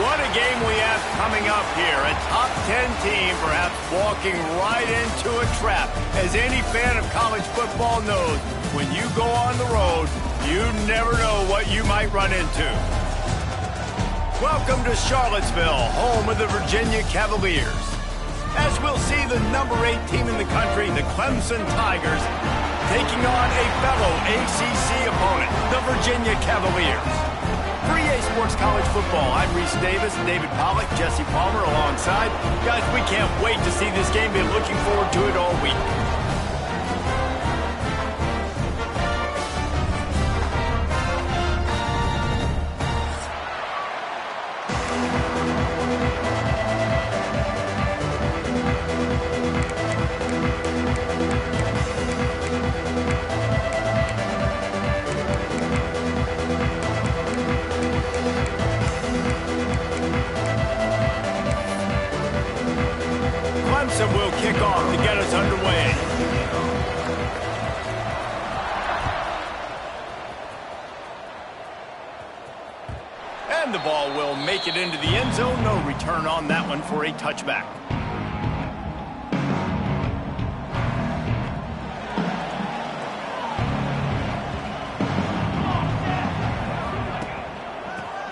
What a game we have coming up here. A top 10 team perhaps walking right into a trap. As any fan of college football knows, when you go on the road, you never know what you might run into. Welcome to Charlottesville, home of the Virginia Cavaliers. As we'll see the number 8 team in the country, the Clemson Tigers, taking on a fellow ACC opponent, the Virginia Cavaliers. For EA Sports College Football, I'm Reese Davis, David Pollack, Jesse Palmer alongside. Guys, we can't wait to see this game. Been looking forward to it all week. Clemson will kick off to get us underway. And the ball will make it into the end zone. No return on that one for a touchback.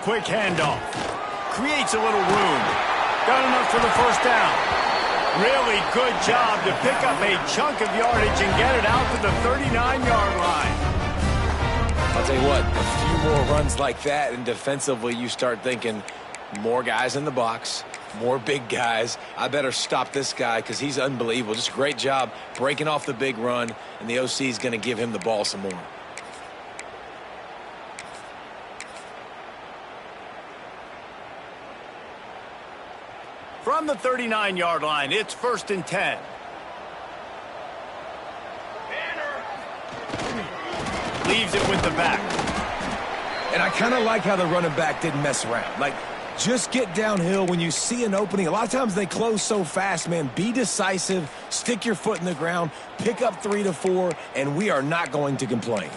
Quick handoff. Creates a little room. Got enough for the first down. Really good job to pick up a chunk of yardage and get it out to the 39-yard line. I'll tell you what, a few more runs like that, and defensively you start thinking more guys in the box, more big guys. I better stop this guy because he's unbelievable. Just a great job breaking off the big run, and the OC is going to give him the ball some more. From the 39-yard line, it's 1st and 10. Leaves it with the back. And I kind of like how the running back didn't mess around. Like, just get downhill when you see an opening. A lot of times they close so fast, man. Be decisive, stick your foot in the ground, pick up 3 to 4, and we are not going to complain.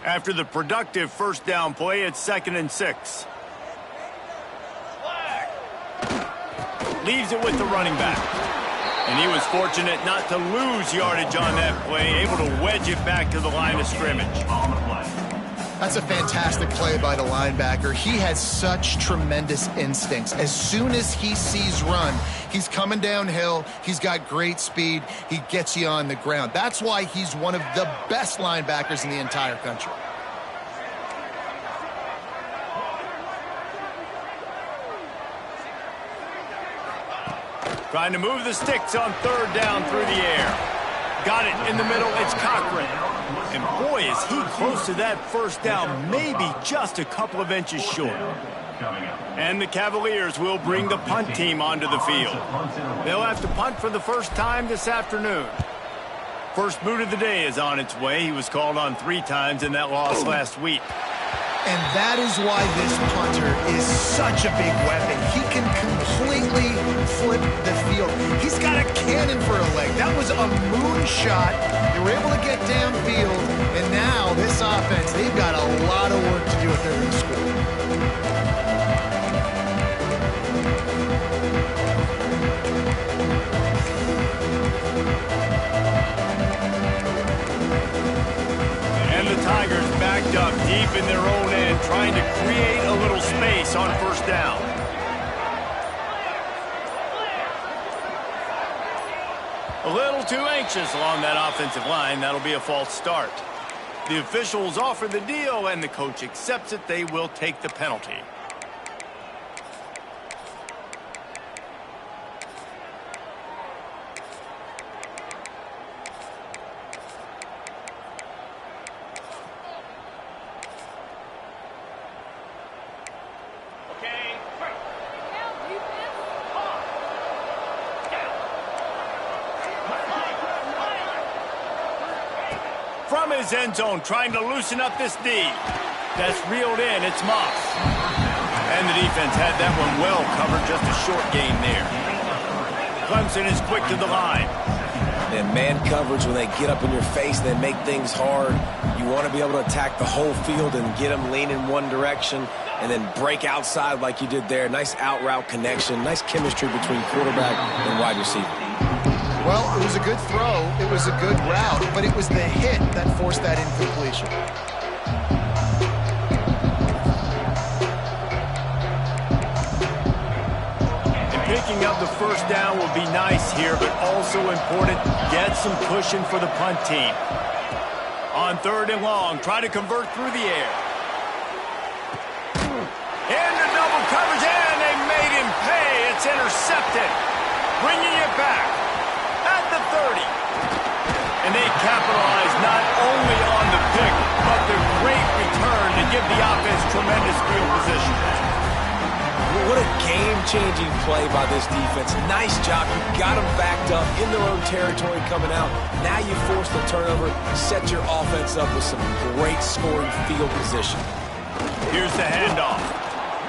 After the productive first down play, it's 2nd and 6. Leaves it with the running back. And he was fortunate not to lose yardage on that play, able to wedge it back to the line of scrimmage. That's a fantastic play by the linebacker. He has such tremendous instincts. As soon as he sees run, he's coming downhill. He's got great speed. He gets you on the ground. That's why he's one of the best linebackers in the entire country. Trying to move the sticks on 3rd down through the air. Got it in the middle. It's Cochran. And boy, is he close to that first down, maybe just a couple of inches short. And the Cavaliers will bring the punt team onto the field. They'll have to punt for the first time this afternoon. First boot of the day is on its way. He was called on 3 times in that loss last week. And that is why this punter is such a big weapon. He can completely flip the field. He's got a cannon for a leg. That was a moonshot. They were able to get downfield, and now this offense, they've got a lot of work to do if they're going to score. And the Tigers backed up deep in their own end, trying to create a little space on first down. A little too anxious along that offensive line. That'll be a false start. The officials offer the deal, and the coach accepts it. They will take the penalty. his end zone, trying to loosen up this D. That's reeled in. It's Moss. And the defense had that one well covered. Just a short gain there. Clemson is quick to the line. And man coverage, when they get up in your face, they make things hard. You want to be able to attack the whole field and get them leaning one direction and then break outside like you did there. Nice out route connection. Nice chemistry between quarterback and wide receiver. Well, it was a good throw. It was a good route, but it was the hit that forced that incompletion. Picking up the first down will be nice here, but also important. Get some cushion for the punt team. On 3rd and long, try to convert through the air. Into double coverage, and they made him pay. It's intercepted. Bringing it back at the 30. And they capitalize not only on the pick, but the great return to give the offense tremendous field position. What a game-changing play by this defense. Nice job. You got them backed up in their own territory coming out. Now you force the turnover, set your offense up with some great scoring field position. Here's the handoff.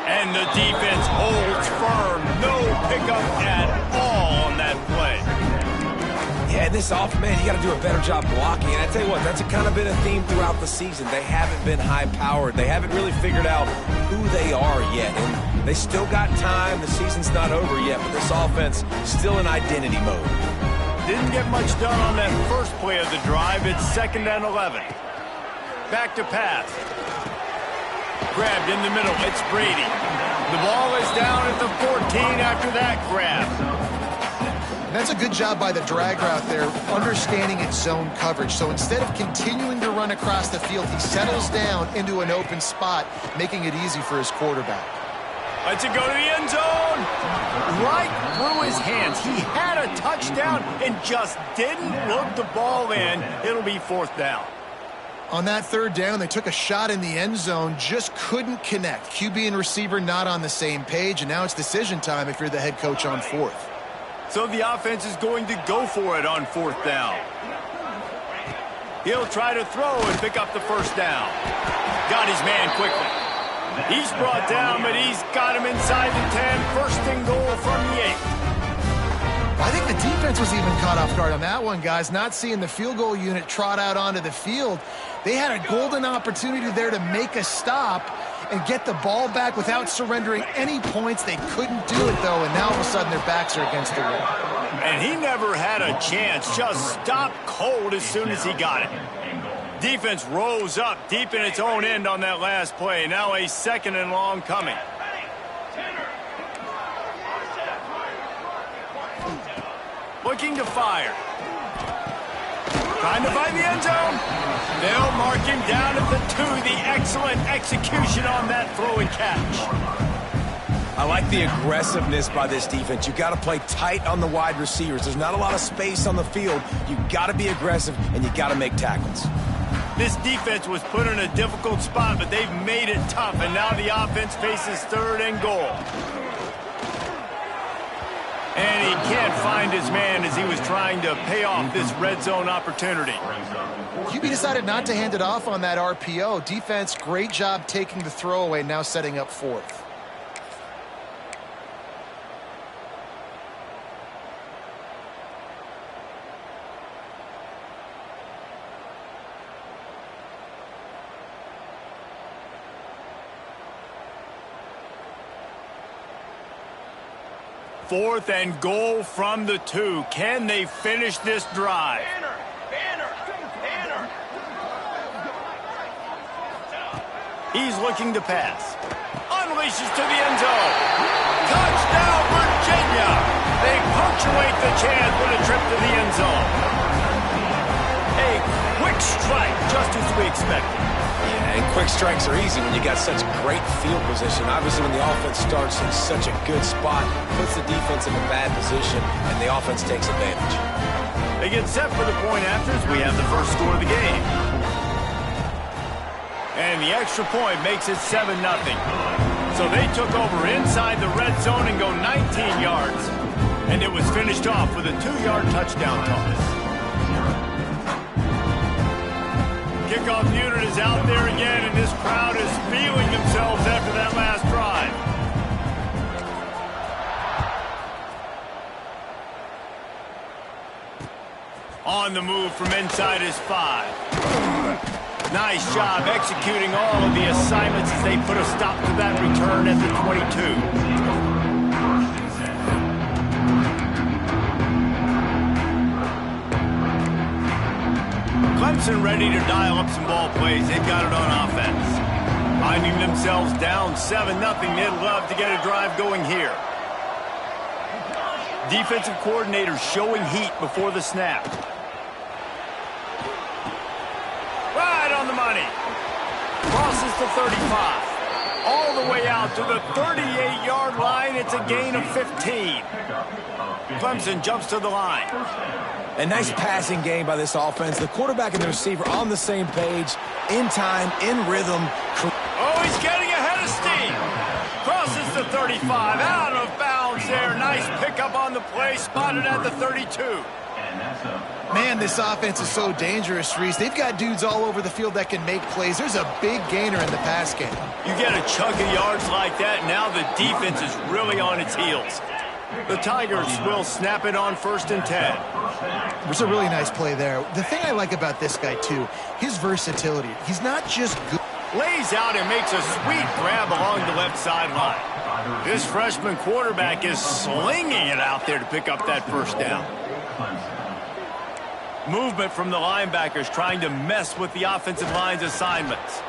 And the defense holds firm. No pickup at all on that play. Yeah, this offense, man, you got to do a better job blocking. And I tell you what, that's kind of been a theme throughout the season. They haven't been high-powered. They haven't really figured out who they are yet. And they still got time. The season's not over yet, but this offense still in identity mode. Didn't get much done on that first play of the drive. It's 2nd and 11. Back to pass. Grabbed in the middle. It's Brady. The ball is down at the 14 after that grab. That's a good job by the drag route there, understanding its zone coverage. So instead of continuing to run across the field, he settles down into an open spot, making it easy for his quarterback. Lets it go to the end zone. Right through his hands. He had a touchdown and just didn't look the ball in. It'll be 4th down. On that 3rd down, they took a shot in the end zone, just couldn't connect. QB and receiver not on the same page, and now it's decision time if you're the head coach on 4th. So the offense is going to go for it on 4th down. He'll try to throw and pick up the first down. Got his man quickly. He's brought down, but he's got him inside the 10. 1st and goal from the 8. I think the defense was even caught off guard on that one, guys. Not seeing the field goal unit trot out onto the field. They had a golden opportunity there to make a stop and get the ball back without surrendering any points. They couldn't do it, though, and now all of a sudden their backs are against the wall. And he never had a chance. Just stopped cold as soon as he got it. Defense rose up deep in its own end on that last play. Now a 2nd and long coming. Looking to fire. Trying to find the end zone. They'll mark him down at the 2. The excellent execution on that throw and catch. I like the aggressiveness by this defense. You got to play tight on the wide receivers. There's not a lot of space on the field. You got to be aggressive, and you got to make tackles. This defense was put in a difficult spot, but they've made it tough, and now the offense faces 3rd and goal. And he can't find his man as he was trying to pay off this red zone opportunity. QB decided not to hand it off on that RPO. Defense, great job taking the throwaway, now setting up 4th. Fourth and goal from the 2. Can they finish this drive? He's looking to pass. Unleashes to the end zone. Touchdown, Virginia! They punctuate the chance with a trip to the end zone. A quick strike, just as we expected. Yeah, and quick strikes are easy when you got such great field position. Obviously, when the offense starts in such a good spot, puts the defense in a bad position, and the offense takes advantage. They get set for the point afters. We have the first score of the game. And the extra point makes it 7-0. So they took over inside the red zone and go 19 yards. And it was finished off with a 2-yard touchdown toss. kickoff unit is out there again, and this crowd is feeling themselves after that last drive. On the move from inside his 5. Nice job executing all of the assignments as they put a stop to that return at the 22. Clemson ready to dial up some ball plays. They've got it on offense. Finding themselves down 7-0. They'd love to get a drive going here. Defensive coordinator showing heat before the snap. Right on the money. Crosses the 35. All the way out to the 38-yard line. It's a gain of 15. Clemson jumps to the line. A nice passing game by this offense. The quarterback and the receiver on the same page, in time, in rhythm. Oh, he's getting ahead of steam. Crosses the 35, out of bounds there. Nice pickup on the play, spotted at the 32. Man, this offense is so dangerous, Reese. They've got dudes all over the field that can make plays. There's a big gainer in the pass game. You get a chunk of yards like that, now the defense is really on its heels. The Tigers will snap it on 1st and 10. There's a really nice play there. The thing I like about this guy, too, his versatility. He's not just good. Lays out and makes a sweet grab along the left sideline. This freshman quarterback is slinging it out there to pick up that first down. Movement from the linebackers trying to mess with the offensive line's assignments.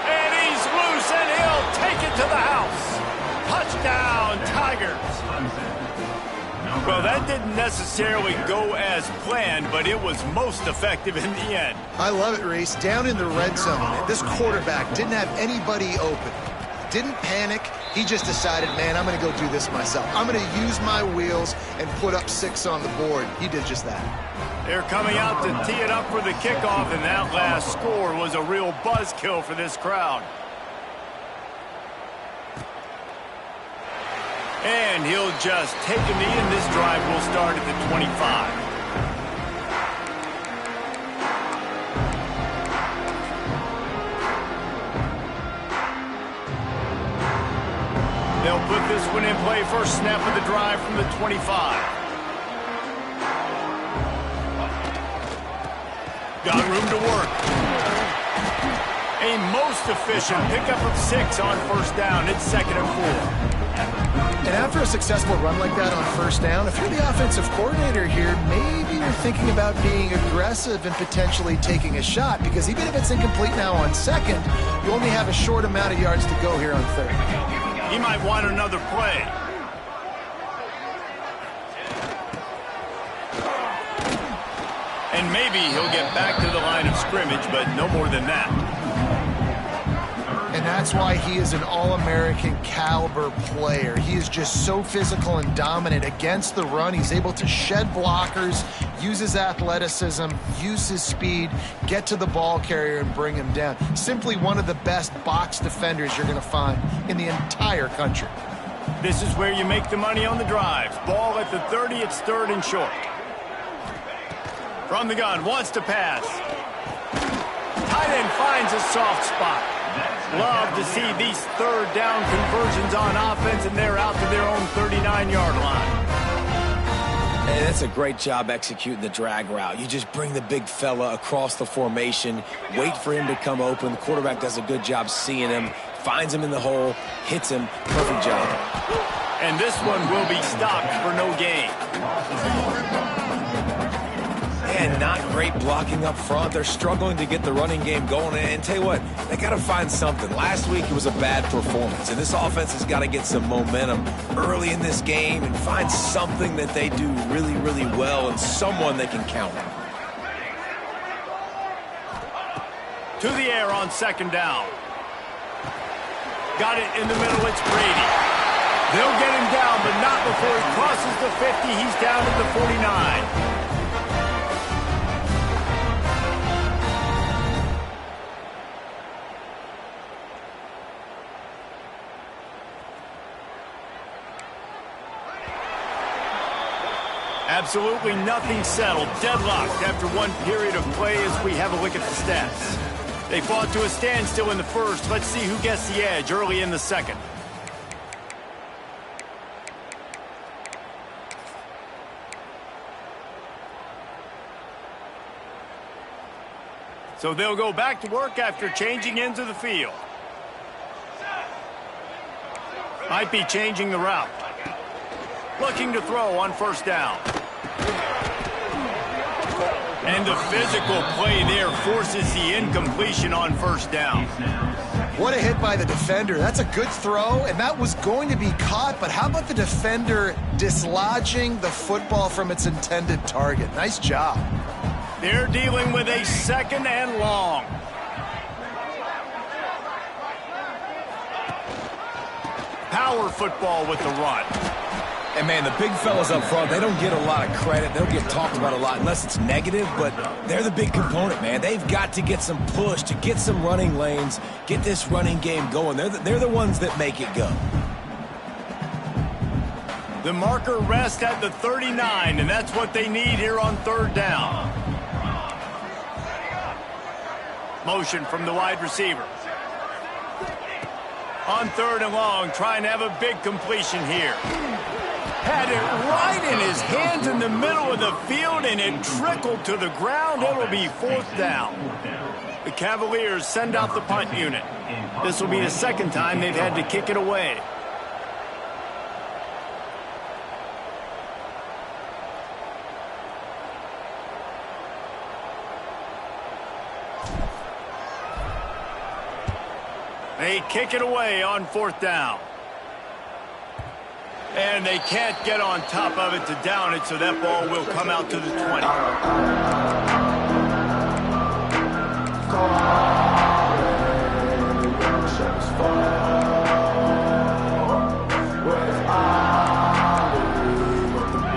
And he's loose, and he'll take it to the house. Touchdown, Tigers. Well, that didn't necessarily go as planned, but it was most effective in the end. I love it, Reese. Down in the red zone, this quarterback didn't have anybody open. Didn't panic. He just decided, man, I'm going to go do this myself. I'm going to use my wheels and put up 6 on the board. He did just that. They're coming out to tee it up for the kickoff, and that last score was a real buzzkill for this crowd. And he'll just take a knee, and this drive will start at the 25. They'll put this one in play. First snap of the drive from the 25. Got room to work. A most efficient pickup of 6 on first down. It's 2nd and 4. And after a successful run like that on first down, if you're the offensive coordinator here, maybe you're thinking about being aggressive and potentially taking a shot, because even if it's incomplete now on 2nd, you only have a short amount of yards to go here on 3rd. He might want another play. And maybe he'll get back to the line of scrimmage, but no more than that. And that's why he is an All-American caliber player. He is just so physical and dominant against the run. He's able to shed blockers, use his athleticism, use his speed, get to the ball carrier and bring him down. Simply one of the best box defenders you're going to find in the entire country. This is where you make the money on the drives. Ball at the 30, it's 3rd and short. From the gun, wants to pass. Tight end finds a soft spot. Love to see these 3rd down conversions on offense, and they're out to their own 39-yard line. Hey, that's a great job executing the drag route. You just bring the big fella across the formation, wait for him to come open. The quarterback does a good job seeing him, finds him in the hole, hits him. Perfect job. And this one will be stopped for no gain. And not great blocking up front. They're struggling to get the running game going. And tell you what, they got to find something. Last week it was a bad performance, and this offense has got to get some momentum early in this game and find something that they do really, really well and someone they can count on. To the air on 2nd down. Got it in the middle. It's Brady. They'll get him down, but not before he crosses the 50. He's down to the 49. Absolutely nothing settled. Deadlocked after one period of play as we have a look at the stats. They fought to a standstill in the first. Let's see who gets the edge early in the second. So they'll go back to work after changing into the field. Might be changing the route. Looking to throw on first down. And the physical play there forces the incompletion on first down. What a hit by the defender. That's a good throw, and that was going to be caught, but how about the defender dislodging the football from its intended target? Nice job. They're dealing with a second and long. Power football with the run. And, man, the big fellas up front, they don't get a lot of credit. They'll get talked about a lot unless it's negative, but they're the big component, man. They've got to get some push, to get some running lanes, get this running game going. They're the ones that make it go. The marker rests at the 39, and that's what they need here on third down. Motion from the wide receiver. On third and long, trying to have a big completion here. Had it right in his hands in the middle of the field, and it trickled to the ground. It'll be fourth down. The Cavaliers send out the punt unit. This will be the second time they've had to kick it away. They kick it away on fourth down. And they can't get on top of it to down it, so that ball will come out to the 20.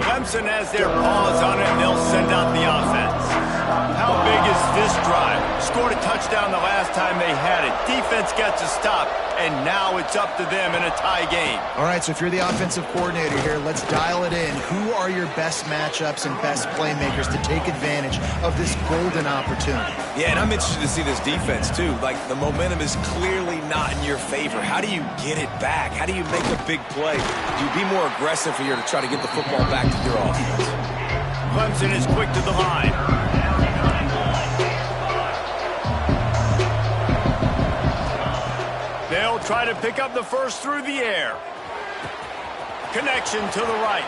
Clemson has their paws on it, and they'll send out the offense. How big is this drive? Scored a touchdown the last time they had it. Defense gets a stop, and now it's up to them in a tie game. All right, so if you're the offensive coordinator here, let's dial it in. Who are your best matchups and best playmakers to take advantage of this golden opportunity? Yeah, and I'm interested to see this defense, too. Like, the momentum is clearly not in your favor. How do you get it back? How do you make a big play? Do you be more aggressive here to try to get the football back to your offense? Clemson is quick to the line. They'll try to pick up the first through the air. Connection to the right.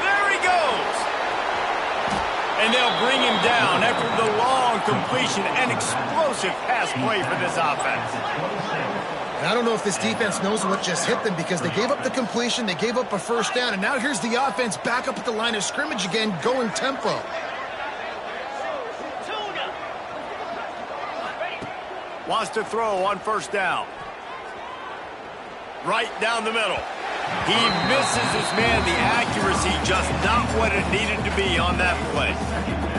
There he goes. And they'll bring him down after the long completion. An explosive pass play for this offense. And I don't know if this defense knows what just hit them because they gave up the completion, they gave up a first down, and now here's the offense back up at the line of scrimmage again, going tempo. Wants to throw on first down. Right down the middle. He misses his man. The accuracy just not what it needed to be on that play.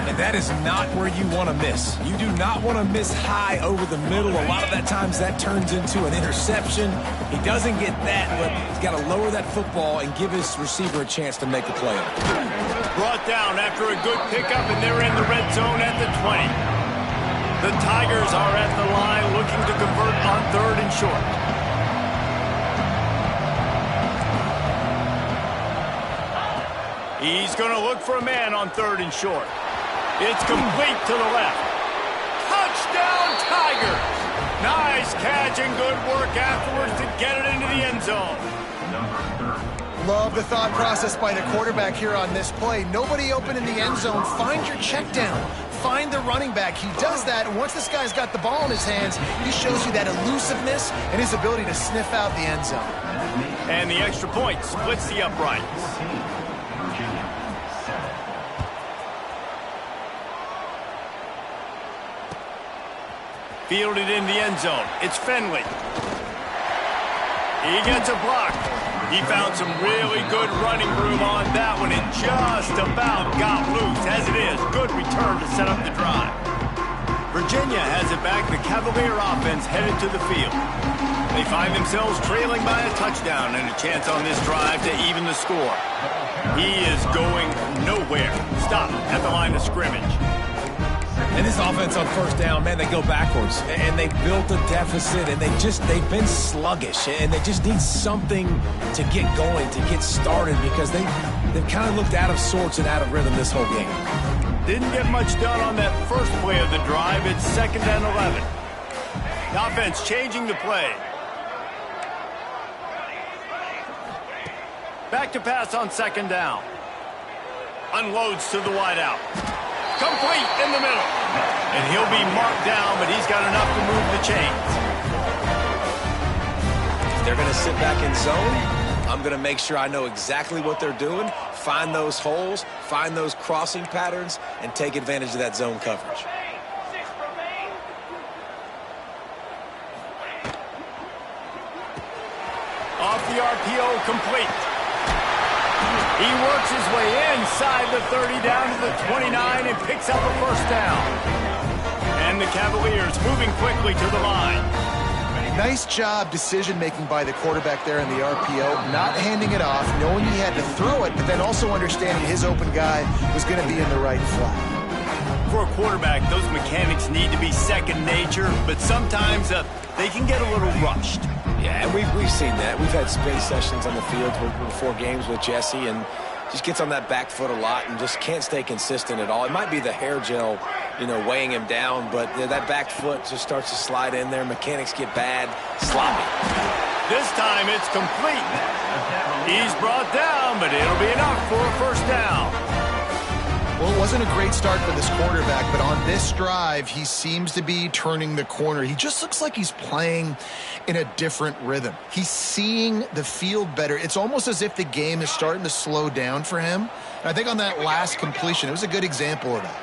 And that is not where you want to miss. You do not want to miss high over the middle. A lot of that times that turns into an interception. He doesn't get that, but he's got to lower that football and give his receiver a chance to make a play. Brought down after a good pickup, and they're in the red zone at the 20. The Tigers are at the line looking to convert on third and short. He's going to look for a man on third and short. It's complete to the left. Touchdown, Tigers! Nice catch and good work afterwards to get it into the end zone. Love the thought process by the quarterback here on this play. Nobody open in the end zone. Find your check down. Find the running back. He does that, and once this guy's got the ball in his hands, he shows you that elusiveness and his ability to sniff out the end zone. And the extra point splits the uprights. Fielded in the end zone. It's Finley. He gets a block. He found some really good running room on that one and just about got loose. As it is, good return to set up the drive. Virginia has it back. The Cavalier offense headed to the field. They find themselves trailing by a touchdown and a chance on this drive to even the score. He is going nowhere. Stop at the line of scrimmage. And this offense on first down, man, they go backwards. And they built a deficit, and they've been sluggish. And they just need something to get going, to get started, because they've kind of looked out of sorts and out of rhythm this whole game. Didn't get much done on that first play of the drive. It's 2nd and 11. The offense changing the play. Back to pass on 2nd down. Unloads to the wideout. Complete in the middle. And he'll be marked down, but he's got enough to move the chains. They're going to sit back in zone. I'm going to make sure I know exactly what they're doing, find those holes, find those crossing patterns, and take advantage of that zone coverage. Off the RPO, complete. He works his way inside the 30 down to the 29 and picks up a first down. And the Cavaliers moving quickly to the line. Nice job decision-making by the quarterback there in the RPO, not handing it off, knowing he had to throw it, but then also understanding his open guy was going to be in the right flat. For a quarterback, those mechanics need to be second nature, but sometimes they can get a little rushed. Yeah, and we've seen that. We've had spin sessions on the field before games with Jesse, and just gets on that back foot a lot and just can't stay consistent at all. It might be the hair gel, weighing him down, but that back foot just starts to slide in there. Mechanics get bad, sloppy. This time it's complete. He's brought down, but it'll be enough for a first down. Well, it wasn't a great start for this quarterback, but on this drive, he seems to be turning the corner. He just looks like he's playing in a different rhythm. He's seeing the field better. It's almost as if the game is starting to slow down for him. And I think on that last completion, it was a good example of that.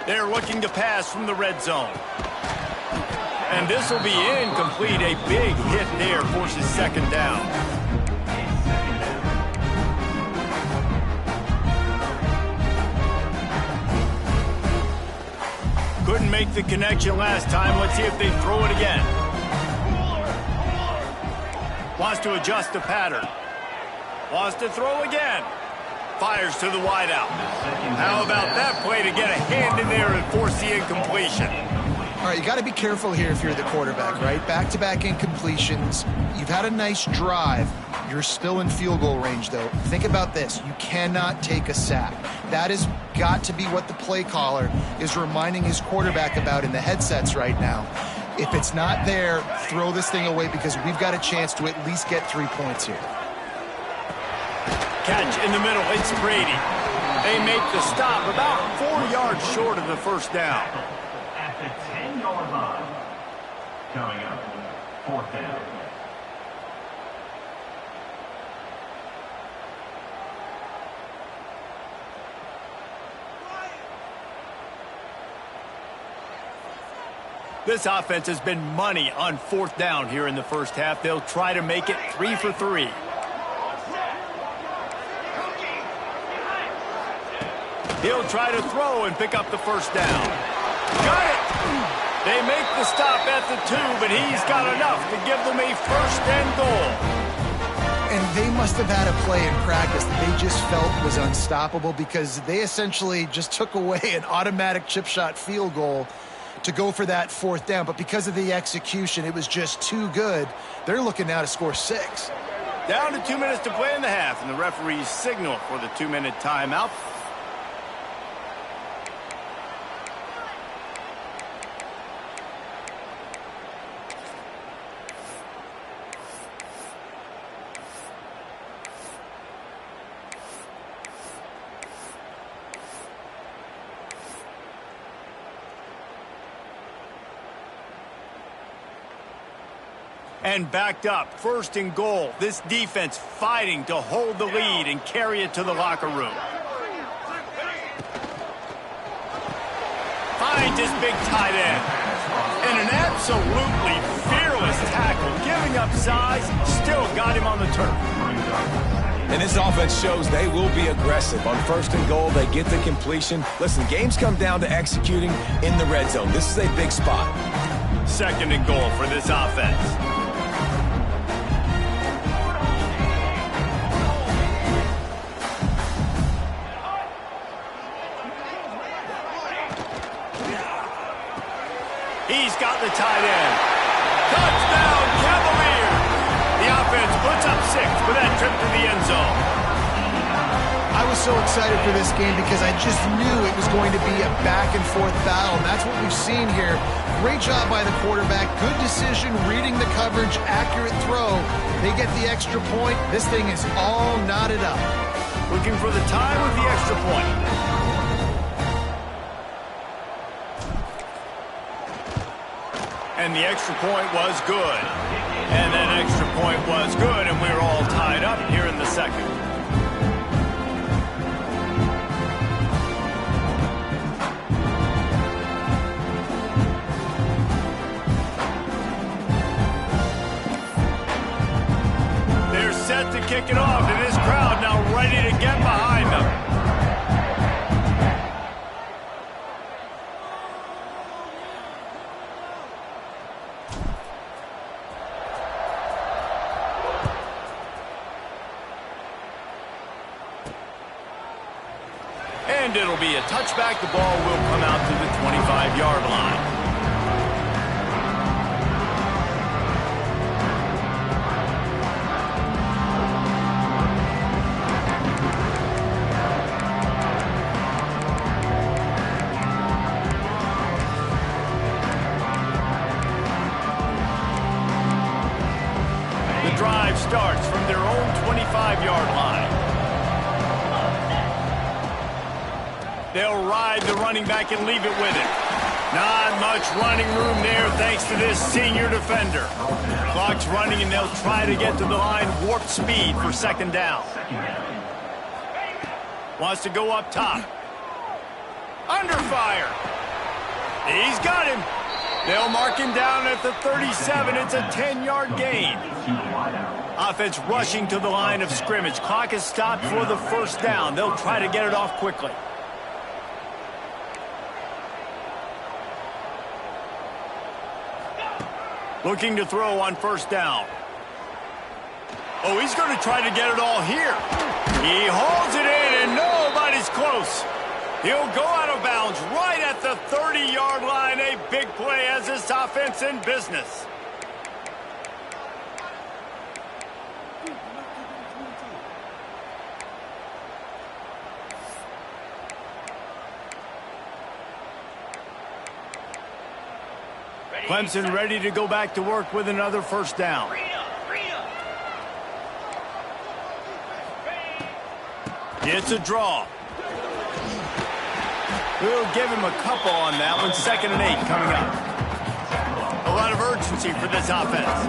They're looking to pass from the red zone. And this will be incomplete. A big hit there forces 2nd down. Couldn't make the connection last time. Let's see if they throw it again. Wants to adjust the pattern. Wants to throw again. Fires to the wideout. How about that play to get a hand in there and force the incompletion? All right, you got to be careful here if you're the quarterback, right? Back-to-back incompletions. You've had a nice drive. You're still in field goal range, though. Think about this. You cannot take a sack. That has got to be what the play caller is reminding his quarterback about in the headsets right now. If it's not there, throw this thing away because we've got a chance to at least get 3 points here. Catch in the middle. It's Brady. They make the stop about 4 yards short of the first down. At the 10-yard line. Coming up, 4th down. This offense has been money on 4th down here in the first half. They'll try to make it 3 for 3. He'll try to throw and pick up the first down. Got it! They make the stop at the 2, but he's got enough to give them a 1st and goal. And they must have had a play in practice that they just felt was unstoppable because they essentially just took away an automatic chip shot field goal to go for that 4th down. But because of the execution, it was just too good. They're looking now to score 6. Down to 2 minutes to play in the half, and the referees signal for the 2-minute timeout. And backed up, 1st and goal. This defense fighting to hold the lead and carry it to the locker room. Finds his big tight end. And an absolutely fearless tackle, giving up size, still got him on the turf. And this offense shows they will be aggressive. On 1st and goal, they get the completion. Listen, games come down to executing in the red zone. This is a big spot. 2nd and goal for this offense. He's got the tight end. Touchdown, Cavaliers! The offense puts up 6 for that trip to the end zone. I was so excited for this game because I just knew it was going to be a back-and-forth battle, and that's what we've seen here. Great job by the quarterback. Good decision, reading the coverage, accurate throw. They get the extra point. This thing is all knotted up. Looking for the time with the extra point. And the extra point was good. And that extra point was good, and we're all tied up here in the 2nd. They're set to kick it off, and this crowd now ready to get behind them. And it'll be a touchback. The ball will come out to the 25-yard line. The drive starts from their own 25-yard line. They'll ride the running back and leave it with him. Not much running room there thanks to this senior defender. Clock's running, and they'll try to get to the line warp speed for 2nd down. Wants to go up top. Under fire. He's got him. They'll mark him down at the 37. It's a 10-yard gain. Offense rushing to the line of scrimmage. Clock is stopped for the 1st down. They'll try to get it off quickly. Looking to throw on 1st down. Oh, he's going to try to get it all here. He holds it in, and nobody's close. He'll go out of bounds right at the 30-yard line. A big play as this offense in business. Clemson ready to go back to work with another 1st down. It's a draw. We'll give him a couple on that one. 2nd and 8 coming up. A lot of urgency for this offense.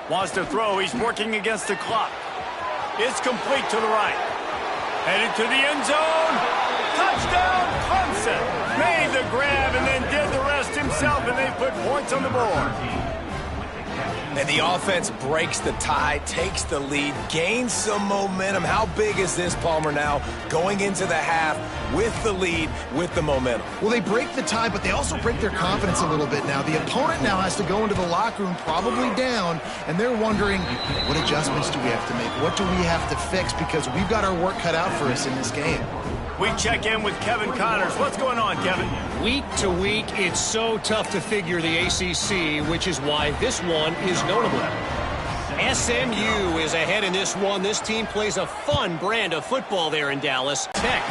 Wants to throw. He's working against the clock. It's complete to the right. Headed to the end zone. Touchdown, Clemson. Made the grab and then did the rest himself, and they put points on the board. And the offense breaks the tie, takes the lead, gains some momentum. How big is this, Palmer, now going into the half with the lead, with the momentum? Well, they break the tie, but they also break their confidence a little bit now. The opponent now has to go into the locker room probably down, and they're wondering, what adjustments do we have to make? What do we have to fix? Because we've got our work cut out for us in this game. We check in with Kevin Connors. What's going on, Kevin? Week to week, it's so tough to figure the ACC, which is why this one is notable. SMU is ahead in this one. This team plays a fun brand of football there in Dallas. Tech.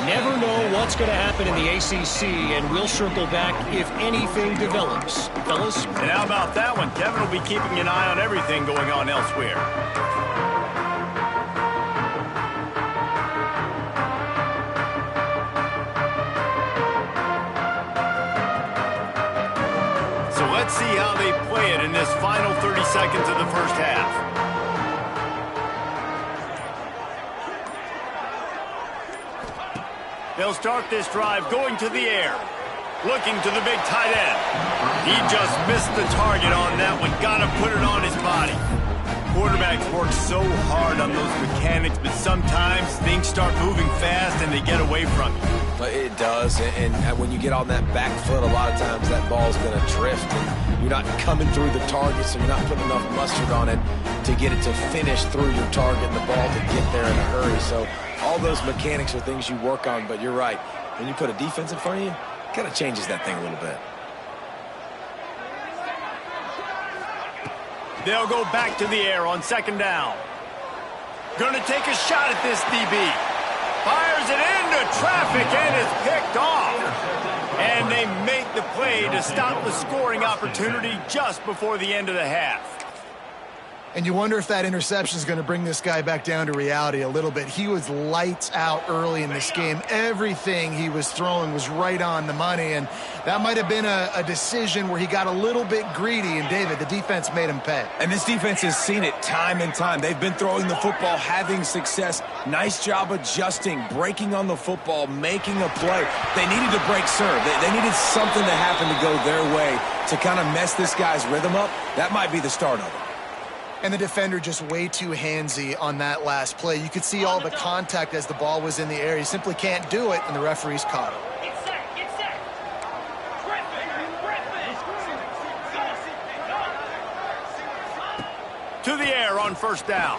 Never know what's going to happen in the ACC, and we'll circle back if anything develops. Fellas? And how about that one? Kevin will be keeping an eye on everything going on elsewhere. Let's see how they play it in this final 30 seconds of the 1st half. They'll start this drive going to the air. Looking to the big tight end. He just missed the target on that one. Got to put it on his body. Quarterbacks work so hard on those mechanics, but sometimes things start moving fast and they get away from you. It does, and when you get on that back foot, a lot of times that ball's going to drift, and you're not coming through the target, so you're not putting enough mustard on it to get it to finish through your target and the ball to get there in a hurry. So all those mechanics are things you work on, but you're right. When you put a defense in front of you, it kind of changes that thing a little bit. They'll go back to the air on second down. Going to take a shot at this DB. Fires it into traffic and is picked off. And they make the play to stop the scoring opportunity just before the end of the half. And you wonder if that interception is going to bring this guy back down to reality a little bit. He was lights out early in this game. Everything he was throwing was right on the money, and that might have been a decision where he got a little bit greedy, and David, the defense made him pay. And this defense has seen it time and time. They've been throwing the football, having success. Nice job adjusting, breaking on the football, making a play. They needed to break serve. They needed something to happen to go their way to kind of mess this guy's rhythm up. That might be the start of it. And the defender just way too handsy on that last play. You could see all the contact as the ball was in the air. He simply can't do it, and the referees caught him. To the air on first down.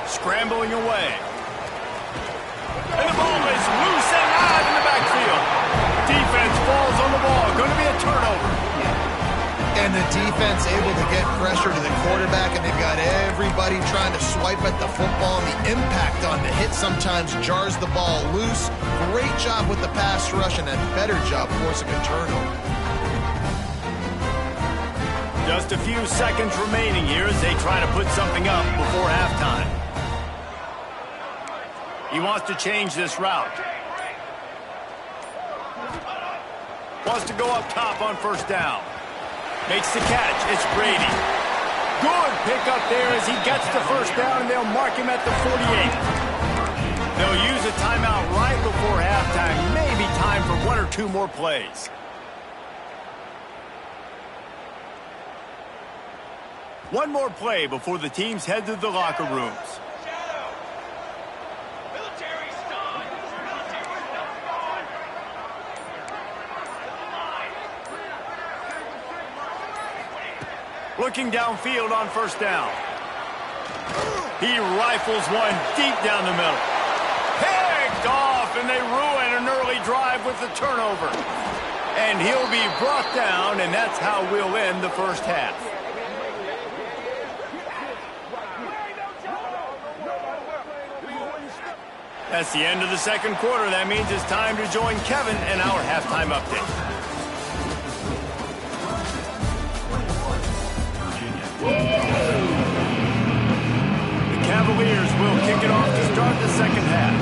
Scrambling away. And the ball is loose and live in the backfield. Defense falls on the ball. Going to be a turnover. And the defense able to get pressure to the quarterback, and they've got everybody trying to swipe at the football, and the impact on the hit sometimes jars the ball loose. Great job with the pass rush, and a better job forcing a turnover. Just a few seconds remaining here as they try to put something up before halftime. He wants to change this route. Wants to go up top on first down. Makes the catch. It's Brady. Good pickup there as he gets the first down, and they'll mark him at the 48. They'll use a timeout right before halftime. Maybe time for one or two more plays. One more play before the teams head to the locker rooms. Looking downfield on first down. He rifles one deep down the middle. Picked off, and they ruin an early drive with the turnover. And he'll be brought down, and that's how we'll end the first half. That's the end of the second quarter. That means it's time to join Kevin in our halftime update. The Cavaliers will kick it off to start the second half.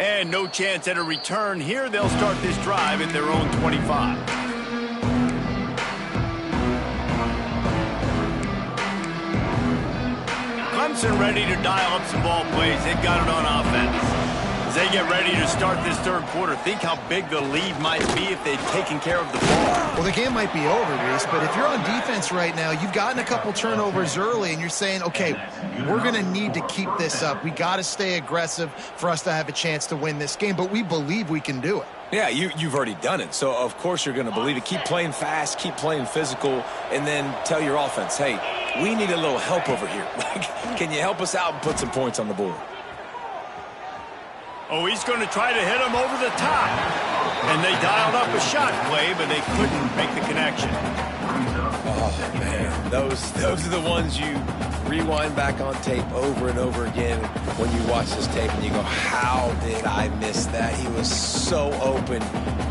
And no chance at a return here. They'll start this drive at their own 25. Clemson ready to dial up some ball plays. They've got it on offense. As they get ready to start this third quarter, think how big the lead might be if they'd taken care of the ball. Well, the game might be over, Reese, but if you're on defense right now, you've gotten a couple turnovers early, and you're saying, okay, we're going to need to keep this up. We got to stay aggressive for us to have a chance to win this game, but we believe we can do it. Yeah, you've already done it, so of course you're going to believe it. Keep playing fast, keep playing physical, and then tell your offense, hey, we need a little help over here. Can you help us out and put some points on the board? Oh, he's going to try to hit him over the top. And they dialed up a shot play, but they couldn't make the connection. Oh, man. Those are the ones you rewind back on tape over and over again when you watch this tape and you go, how did I miss that? He was so open.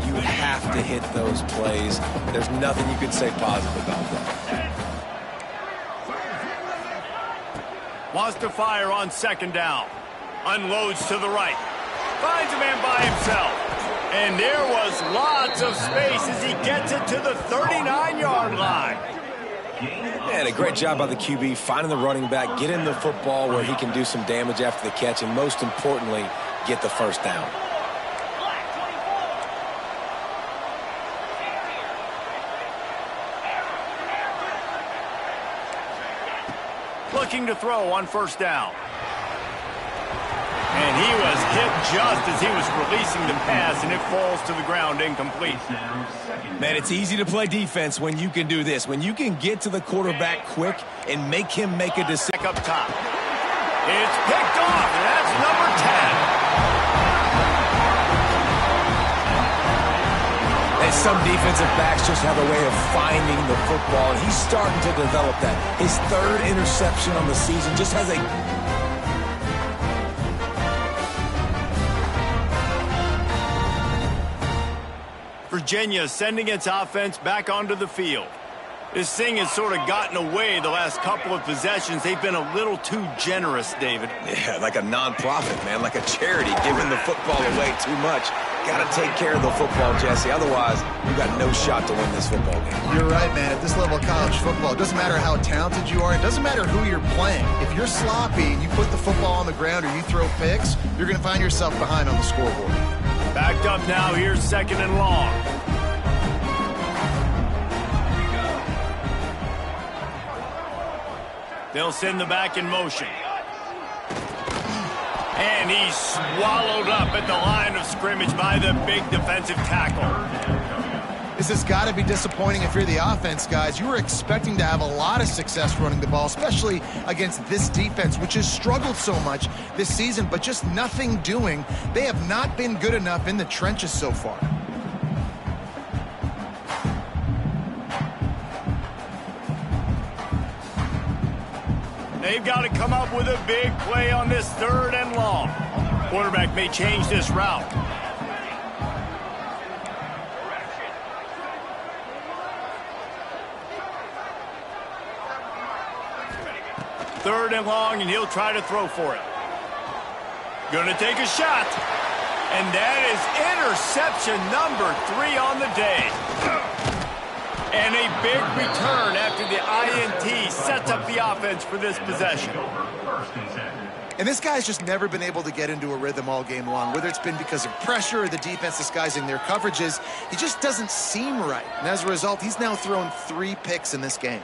You have to hit those plays. There's nothing you can say positive about that. Wants to fire on second down. Unloads to the right. Finds a man by himself. And there was lots of space as he gets it to the 39-yard line. And a great job by the QB finding the running back, getting the football where he can do some damage after the catch, and most importantly, get the first down. Looking to throw on first down. And he was hit just as he was releasing the pass, and it falls to the ground incomplete. Man, it's easy to play defense when you can do this. When you can get to the quarterback quick and make him make a decision. Back up top. It's picked off, and that's number 10. And some defensive backs just have a way of finding the football, and he's starting to develop that. His third interception on the season just has a... Virginia sending its offense back onto the field. This thing has sort of gotten away the last couple of possessions. They've been a little too generous, David. Yeah, like a non-profit, man, like a charity, giving the football away too much. Got to take care of the football, Jesse. Otherwise, you got no shot to win this football game. You're right, man. At this level of college football, it doesn't matter how talented you are. It doesn't matter who you're playing. If you're sloppy and you put the football on the ground or you throw picks, you're going to find yourself behind on the scoreboard. Backed up now. Here's 2nd and long. They'll send the back in motion. And he's swallowed up at the line of scrimmage by the big defensive tackle. This has got to be disappointing if you're the offense, guys. You were expecting to have a lot of success running the ball, especially against this defense, which has struggled so much this season, but just nothing doing. They have not been good enough in the trenches so far. They've got to come up with a big play on this 3rd and long. Quarterback may change this route. Third and long, and he'll try to throw for it. Gonna take a shot. And that is interception number 3 on the day. And a big return after the INT sets up the offense for this possession. And this guy's just never been able to get into a rhythm all game long, whether it's been because of pressure or the defense disguising their coverages. He just doesn't seem right. And as a result, he's now thrown 3 picks in this game.